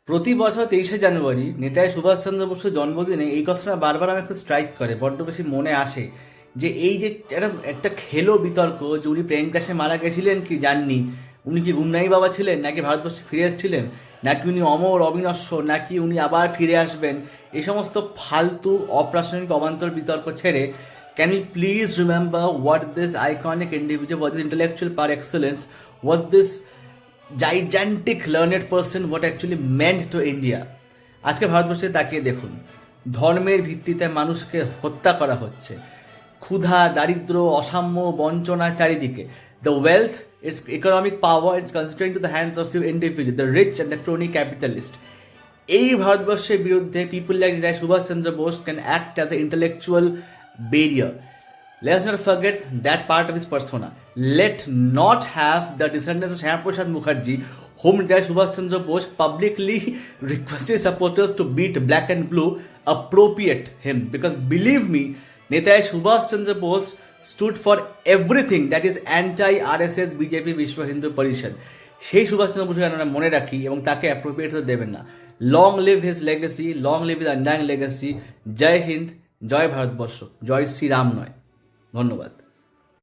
প্রতি বছর 23শে জানুয়ারি নেতাজি সুভাষচন্দ্র বসুর জন্মদিনে এই কথাটা বারবার আমাকে স্ট্রাইক করে, বড্ড বেশি মনে আসে যে এই যে একটা একটা খেলো বিতর্ক যে উনি প্লেন ক্র্যাশে মারা গেছিলেন কি জাননি, উনি কি গুমনাই বাবা ছিলেন, নাকি ভারতবর্ষে ফিরে এসেছিলেন, নাকি উনি অমর অবিনশ্বর, নাকি উনি আবার ফিরে আসবেন, এই সমস্ত ফালতু অপ্রাসঙ্গিক অবান্তর বিতর্ক ছেড়ে can you please remember what this iconic individual, what this intellectual par excellence, what this gigantic learned person what actually meant to India. আজকে ভারতবর্ষে তাকিয়ে দেখুন, ধর্মের ভিত্তিতে মানুষকে হত্যা করা হচ্ছে, ক্ষুধা, দারিদ্র, অসাম্য, বঞ্চনা চারিদিকে। The wealth, it's economic power, it's concentrating to the hands of you individual, the rich and the crony capitalist. এই ভারতবর্ষের বিরুদ্ধে people like Netaji Subhash Chandra Bose can act as a intellectual barrier. Let's not forget that part of his persona. Let not have the descendants of Shyam Prasad Mukherjee, whom Netaji Subhash Chandra Bose publicly requested supporters to beat black and blue, appropriate him. Because believe me, Netaji Subhash Chandra Bose stood for everything that is anti-RSS, BJP, Vishwa Hindu Parishad. সেই সুভাষচন্দ্র বসুকে আমরা মনে রাখি এবং তাকে appropriate হতে দেবেন না। Long live his legacy, long live his enduring legacy. Jai Hind, Jai Bharatvarsha, Jai Shriram নয়। ধন্যবাদ।